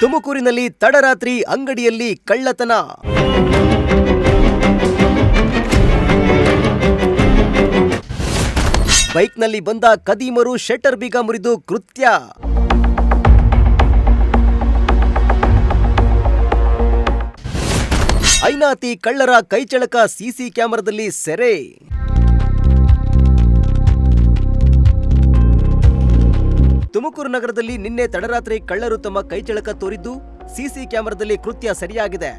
ತುಮಕೂರಿನಲ್ಲಿ ತಡರಾತ್ರಿ ಅಂಗಡಿಯಲ್ಲಿ ಕಳ್ಳತನ. ಬೈಕ್ನಲ್ಲಿ ಬಂದ ಕದೀಮರು ಶಟರ್ ಬೀಗ ಮುರಿದು ಕೃತ್ಯ. ಐನಾತಿ ಕಳ್ಳರ ಕೈಚಳಕ ಸಿಸಿ ಕ್ಯಾಮೆರಾದಲ್ಲಿ ಸೆರೆ. ತುಮಕೂರು ನಗರದಲ್ಲಿ ನಿನ್ನೆ ತಡರಾತ್ರಿ ಕಳ್ಳರು ತಮ್ಮ ಕೈಚಳಕ ತೋರಿದ್ದು ಸಿಸಿ ಕ್ಯಾಮೆರಾದಲ್ಲಿ ಕೃತ್ಯ ಸರಿಯಾಗಿದೆ.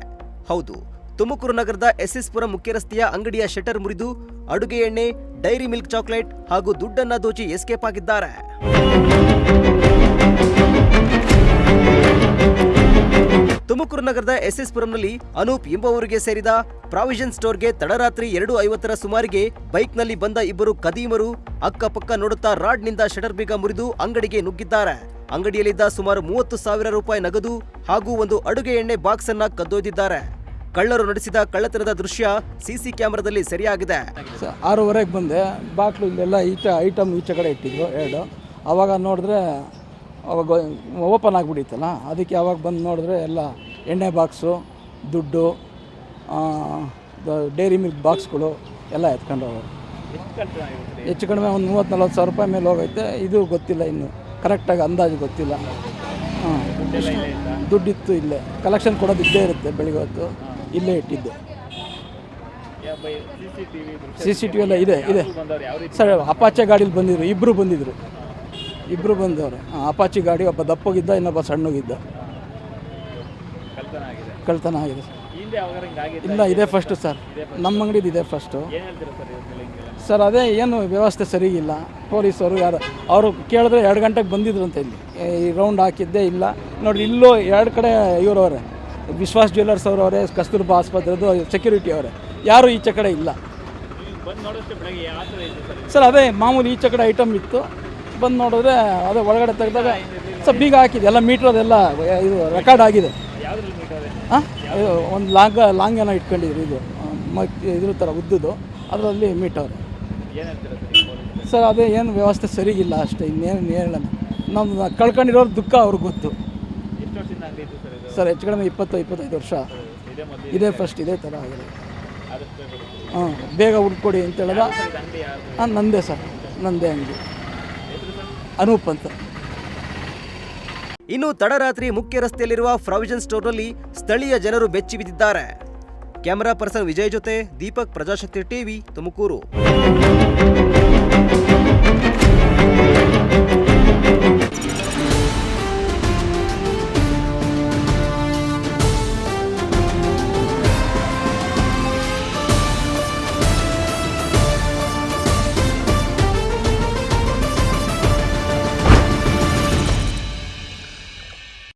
ಹೌದು, ತುಮಕೂರು ನಗರದ ಎಸ್ಎಸ್ ಪುರಂ ಮುಖ್ಯ ರಸ್ತೆಯ ಅಂಗಡಿಯ ಶಟರ್ ಮುರಿದು ಅಡುಗೆ ಎಣ್ಣೆ, ಡೈರಿ ಮಿಲ್ಕ್ ಚಾಕ್ಲೇಟ್ ಹಾಗೂ ದುಡ್ಡನ್ನ ದೋಚಿ ಎಸ್ಕೇಪ್ ಆಗಿದ್ದಾರೆ. ತುಮಕೂರು ನಗರದ ಎಸ್ಎಸ್ ಪುರಂನಲ್ಲಿ ಅನೂಪ್ ಎಂಬುವರಿಗೆ ಸೇರಿದ ಪ್ರಾವಿಷನ್ ಸ್ಟೋರ್ಗೆ ತಡರಾತ್ರಿ 2:50 ಸುಮಾರಿಗೆ ಬೈಕ್ನಲ್ಲಿ ಬಂದ ಇಬ್ಬರು ಕದೀಮರು ಅಕ್ಕಪಕ್ಕ ನೋಡುತ್ತಾ ರಾಡ್ನಿಂದ ಶಟರ್ ಬೀಗ ಮುರಿದು ಅಂಗಡಿಗೆ ನುಗ್ಗಿದ್ದಾರೆ. ಅಂಗಡಿಯಲ್ಲಿದ್ದ ಸುಮಾರು 30,000 ರೂಪಾಯಿ ನಗದು ಹಾಗೂ ಒಂದು ಅಡುಗೆ ಎಣ್ಣೆ ಬಾಕ್ಸ್ ಅನ್ನ ಕದ್ದೊಯ್ದಿದ್ದಾರೆ. ಕಳ್ಳರು ನಡೆಸಿದ ಕಳ್ಳತನದ ದೃಶ್ಯ ಸಿಸಿ ಕ್ಯಾಮೆರಾದಲ್ಲಿ ಸೆರೆಯಾಗಿದೆ. 6:30ಗೆ ಬಂದೆ, ಬಾಕ್ಲು ಇಲ್ಲೆಲ್ಲ ಐಟಮ್ ಈಚೆ ಕಡೆ ಇಟ್ಟಿದ್ರು ಎರಡು. ಆವಾಗ ನೋಡಿದ್ರೆ ಅವಾಗ ಓಪನ್ ಆಗಿಬಿಟ್ಟಿತ್ತಲ್ಲ, ಅದಕ್ಕೆ ಅವಾಗ ಬಂದು ನೋಡಿದ್ರೆ ಎಲ್ಲ ಎಣ್ಣೆ ಬಾಕ್ಸು, ದುಡ್ಡು, ಡೈರಿ ಮಿಲ್ಕ್ ಬಾಕ್ಸ್ಗಳು ಎಲ್ಲ ಎತ್ಕೊಂಡು ಹೋಗೋರು. ಹೆಚ್ಚು ಕಡಿಮೆ ಒಂದು 30-40 ರೂಪಾಯಿ ಮೇಲೆ ಹೋಗೈತೆ. ಇದು ಗೊತ್ತಿಲ್ಲ, ಇನ್ನು ಕರೆಕ್ಟಾಗಿ ಅಂದಾಜು ಗೊತ್ತಿಲ್ಲ. ದುಡ್ಡಿತ್ತು ಇಲ್ಲೇ, ಕಲೆಕ್ಷನ್ ಕೊಡೋದು ಇದ್ದೇ ಇರುತ್ತೆ. ಬೆಳಿಗ್ಗೆ ಹೊತ್ತು ಇಲ್ಲೇ ಇಟ್ಟಿದ್ದೆ. CCTV ಎಲ್ಲ ಇದೆ ಸರ್. ಅಪಾಚೆ ಗಾಡೀಲಿ ಬಂದಿದ್ರು, ಇಬ್ಬರು ಬಂದವ್ರೆ. ಅಪಾಚಿ ಗಾಡಿ, ಒಬ್ಬ ದಪ್ಪಗಿದ್ದ, ಇನ್ನೊಬ್ಬ ಸಣ್ಣಗಿದ್ದ. ಕಳ್ತನ ಆಗಿದೆ ಇಲ್ಲ, ಇದೇ ಫಸ್ಟು ಸರ್. ನಮ್ಮ ಅಂಗಡಿದು ಇದೆ ಫಸ್ಟು ಸರ್. ಅದೇ ಏನು ವ್ಯವಸ್ಥೆ ಸರಿಗಿಲ್ಲ. ಪೊಲೀಸರು ಯಾರು ಅವರು ಕೇಳಿದ್ರೆ 2 ಗಂಟೆಗೆ ಬಂದಿದ್ರು ಅಂತ. ಇಲ್ಲಿ ಈ ರೌಂಡ್ ಹಾಕಿದ್ದೇ ಇಲ್ಲ ನೋಡಿರಿ. ಇಲ್ಲೂ 2 ಕಡೆ ಇವರವರೇ, ವಿಶ್ವಾಸ್ ಜ್ಯುವೆಲ್ಲರ್ಸ್ ಅವರವರೇ, ಕಸ್ತೂರ್ಬಾ ಆಸ್ಪತ್ರೆದು ಸೆಕ್ಯೂರಿಟಿ ಅವರೇ, ಯಾರು ಈಚೆ ಕಡೆ ಇಲ್ಲ ಸರ್. ಅದೇ ಮಾಮೂಲಿ ಈಚೆ ಕಡೆ ಐಟಮ್ ಇತ್ತು. ಬಂದು ನೋಡಿದ್ರೆ ಅದೇ ಒಳಗಡೆ ತೆಗೆದಾಗ ಸ್ವಲ್ಪ ಬೀಗ ಹಾಕಿದೆ. ಎಲ್ಲ ಮೀಟ್ರ್ ಅದೆಲ್ಲ ಇದು ರೆಕಾರ್ಡ್ ಆಗಿದೆ. ಹಾಂ, ಒಂದು ಲಾಂಗ್ ಏನೋ ಇಟ್ಕೊಂಡಿದ್ರು. ಇದು ಇದ್ರ ಥರ ಉದ್ದುದು, ಅದರಲ್ಲಿ ಮೀಟರ್ ಸರ್. ಅದೇ ಏನು ವ್ಯವಸ್ಥೆ ಸರಿಗಿಲ್ಲ ಅಷ್ಟೇ, ಇನ್ನೇನು ಹೇಳೋಣ. ನಮ್ಮ ಕಳ್ಕೊಂಡಿರೋರು ದುಃಖ ಅವ್ರಿಗೆ ಗೊತ್ತು ಸರ್. ಹೆಚ್ಚು ಕಡಿಮೆ 20-25 ವರ್ಷ ಇದೇ ಫಸ್ಟ್ ಇದೇ ಥರ ಆಗಿದೆ. ಬೇಗ ಹುಡ್ಕೊಡಿ ಅಂತ ಹೇಳಿದ. ನಂದೇ ಸರ್, ನಂದೇ ಅಂಗಡಿ, ಅನೂಪ್ ಅಂತ. ಇನ್ನು ತಡರಾತ್ರಿ ಮುಖ್ಯ ರಸ್ತೆಯಲ್ಲಿರುವ ಪ್ರಾವಿಷನ್ ಸ್ಟೋರ್ನಲ್ಲಿ ಸ್ಥಳೀಯ ಜನರು ಬೆಚ್ಚಿ ಬಿದ್ದಿದ್ದಾರೆ. ಕ್ಯಾಮೆರಾ ಪರ್ಸನ್ ವಿಜಯ್ ಜೊತೆ ದೀಪಕ್, ಪ್ರಜಾಶಕ್ತಿ ಟಿವಿ, ತುಮಕೂರು.